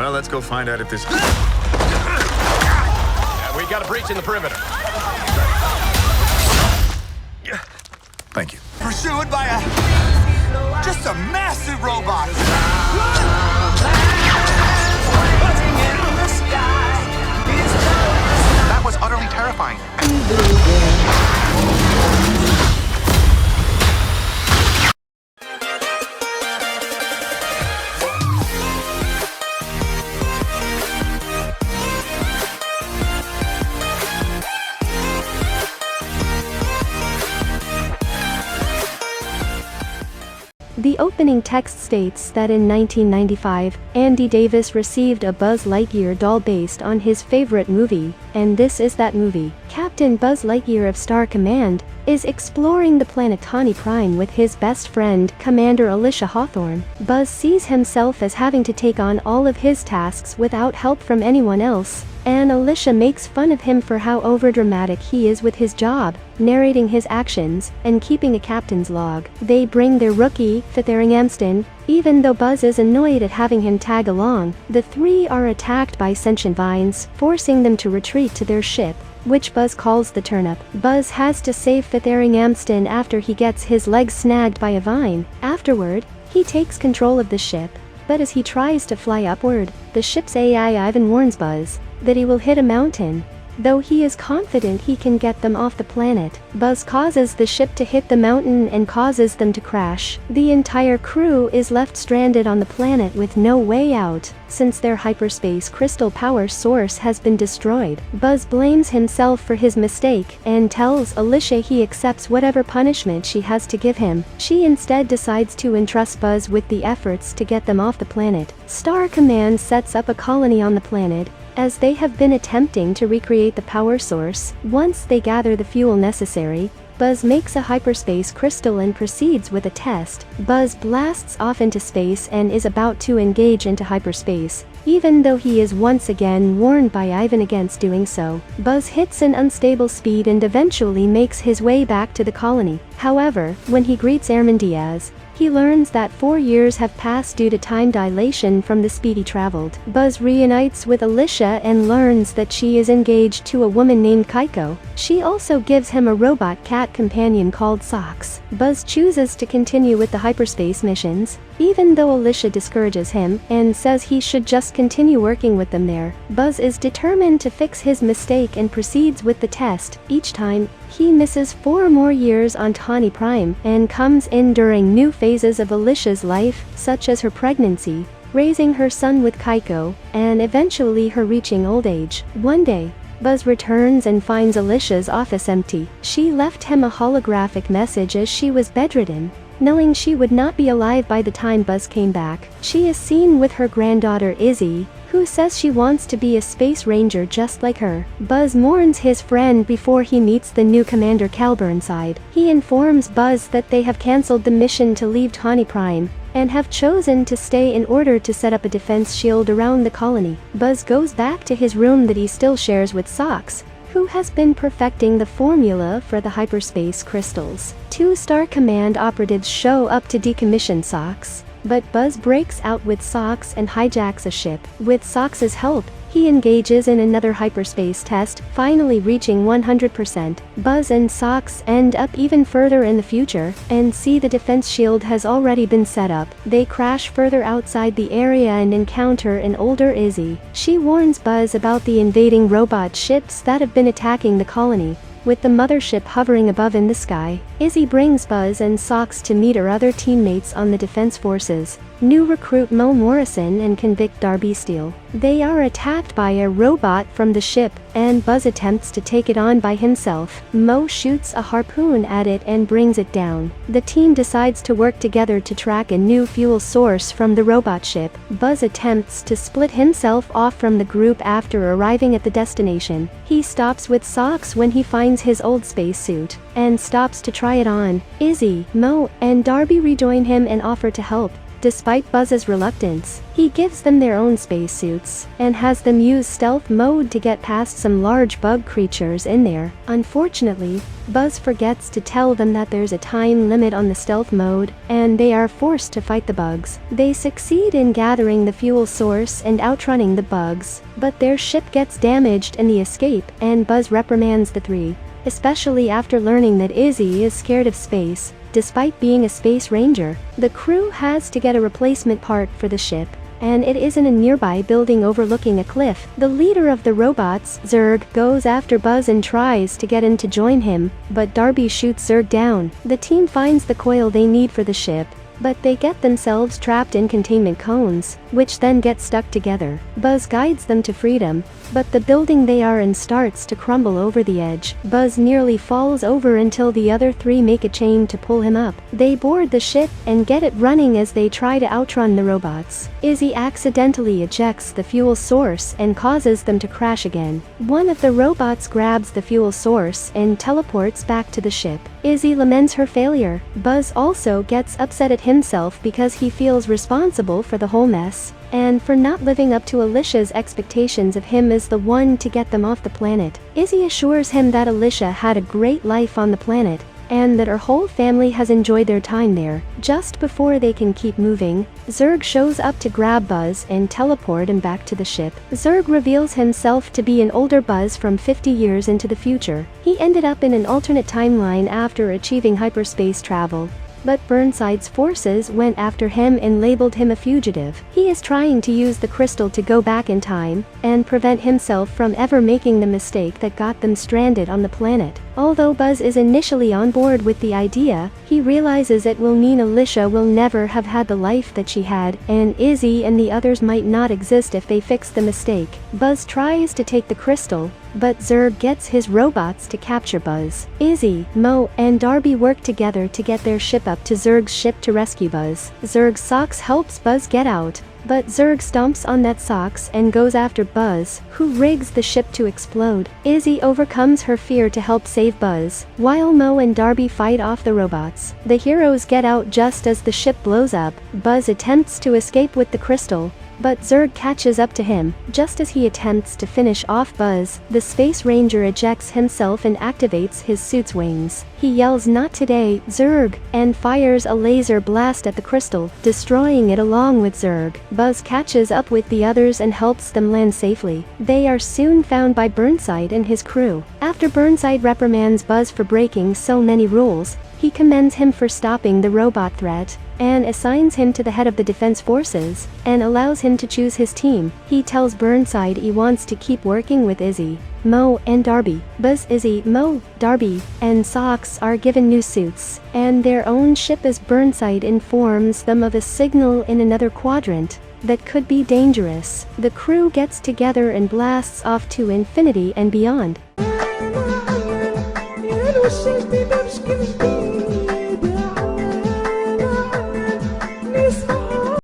Well, let's go find out if this... We got a breach in the perimeter. Thank you. Pursued by just a massive robot. That was utterly terrifying. The opening text states that in 1995, Andy Davis received a Buzz Lightyear doll based on his favorite movie, and this is that movie. Captain Buzz Lightyear of Star Command is exploring the planet Tawny Prime with his best friend, Commander Alicia Hawthorne. Buzz sees himself as having to take on all of his tasks without help from anyone else, and Alicia makes fun of him for how overdramatic he is with his job, narrating his actions, and keeping a captain's log. They bring their rookie, Amston. Even though Buzz is annoyed at having him tag along, the three are attacked by sentient vines, forcing them to retreat to their ship, which Buzz calls the Turnip. Buzz has to save Amston after he gets his legs snagged by a vine. Afterward, he takes control of the ship, but as he tries to fly upward, the ship's AI Ivan warns Buzz that he will hit a mountain. Though he is confident he can get them off the planet, Buzz causes the ship to hit the mountain and causes them to crash. The entire crew is left stranded on the planet with no way out, since their hyperspace crystal power source has been destroyed. Buzz blames himself for his mistake and tells Alicia he accepts whatever punishment she has to give him. She instead decides to entrust Buzz with the efforts to get them off the planet. Star Command sets up a colony on the planet, as they have been attempting to recreate the power source. Once they gather the fuel necessary, Buzz makes a hyperspace crystal and proceeds with a test. Buzz blasts off into space and is about to engage into hyperspace, even though he is once again warned by Ivan against doing so. Buzz hits an unstable speed and eventually makes his way back to the colony. However, when he greets Airman Diaz, he learns that 4 years have passed due to time dilation from the speed he traveled. Buzz reunites with Alicia and learns that she is engaged to a woman named Kaiko. She also gives him a robot cat companion called Socks. Buzz chooses to continue with the hyperspace missions, even though Alicia discourages him and says he should just continue working with them there. Buzz is determined to fix his mistake and proceeds with the test. Each time, he misses 4 more years on Tawny Prime and comes in during new phases of Alicia's life, such as her pregnancy, raising her son with Kaiko, and eventually her reaching old age. One day, Buzz returns and finds Alicia's office empty. She left him a holographic message as she was bedridden, knowing she would not be alive by the time Buzz came back. She is seen with her granddaughter Izzy, who says she wants to be a space ranger just like her. Buzz mourns his friend before he meets the new Commander Calburnside. He informs Buzz that they have cancelled the mission to leave Tawny Prime, and have chosen to stay in order to set up a defense shield around the colony. Buzz goes back to his room that he still shares with Socks, who has been perfecting the formula for the hyperspace crystals. 2 Star Command operatives show up to decommission Socks, but Buzz breaks out with Socks and hijacks a ship. With Socks' help, he engages in another hyperspace test, finally reaching 100%. Buzz and Socks end up even further in the future, and see the defense shield has already been set up. They crash further outside the area and encounter an older Izzy. She warns Buzz about the invading robot ships that have been attacking the colony, with the mothership hovering above in the sky. Izzy brings Buzz and Socks to meet her other teammates on the defense forces, new recruit Mo Morrison and convict Darby Steele. They are attacked by a robot from the ship, and Buzz attempts to take it on by himself. Mo shoots a harpoon at it and brings it down. The team decides to work together to track a new fuel source from the robot ship. Buzz attempts to split himself off from the group after arriving at the destination. He stops with Socks when he finds his old spacesuit, and stops to try it on. Izzy, Mo, and Darby rejoin him and offer to help. despite Buzz's reluctance. He gives them their own spacesuits, and has them use stealth mode to get past some large bug creatures in there. Unfortunately, Buzz forgets to tell them that there's a time limit on the stealth mode, and they are forced to fight the bugs. They succeed in gathering the fuel source and outrunning the bugs, but their ship gets damaged in the escape, and Buzz reprimands the three, especially after learning that Izzy is scared of space. Despite being a space ranger, the crew has to get a replacement part for the ship, and it is in a nearby building overlooking a cliff. The leader of the robots, Zurg, goes after Buzz and tries to get in to join him, but Darby shoots Zurg down. The team finds the coil they need for the ship, but they get themselves trapped in containment cones, which then get stuck together. Buzz guides them to freedom, but the building they are in starts to crumble over the edge. Buzz nearly falls over until the other three make a chain to pull him up. They board the ship and get it running as they try to outrun the robots. Izzy accidentally ejects the fuel source and causes them to crash again. One of the robots grabs the fuel source and teleports back to the ship. Izzy laments her failure. Buzz also gets upset at himself because he feels responsible for the whole mess, and for not living up to Alicia's expectations of him as the one to get them off the planet. Izzy assures him that Alicia had a great life on the planet, and that her whole family has enjoyed their time there. Just before they can keep moving, Zurg shows up to grab Buzz and teleport him back to the ship. Zurg reveals himself to be an older Buzz from 50 years into the future. He ended up in an alternate timeline after achieving hyperspace travel, but Burnside's forces went after him and labeled him a fugitive. He is trying to use the crystal to go back in time, and prevent himself from ever making the mistake that got them stranded on the planet. Although Buzz is initially on board with the idea, he realizes it will mean Alicia will never have had the life that she had, and Izzy and the others might not exist if they fix the mistake. Buzz tries to take the crystal, but Zurg gets his robots to capture Buzz. Izzy, Mo, and Darby work together to get their ship up to Zurg's ship to rescue Buzz. Zurg's socks helps Buzz get out, but Zurg stomps on that socks and goes after Buzz, who rigs the ship to explode. Izzy overcomes her fear to help save Buzz, while Mo and Darby fight off the robots. The heroes get out just as the ship blows up. Buzz attempts to escape with the crystal, but Zurg catches up to him. Just as he attempts to finish off Buzz, the Space Ranger ejects himself and activates his suit's wings. He yells, "Not today, Zurg," and fires a laser blast at the crystal, destroying it along with Zurg. Buzz catches up with the others and helps them land safely. They are soon found by Burnside and his crew. After Burnside reprimands Buzz for breaking so many rules, he commends him for stopping the robot threat, and assigns him to the head of the defense forces, and allows him to choose his team. He tells Burnside he wants to keep working with Izzy, Mo, and Darby. Buzz, Izzy, Mo, Darby, and Socks are given new suits, and their own ship as Burnside informs them of a signal in another quadrant that could be dangerous. The crew gets together and blasts off to infinity and beyond.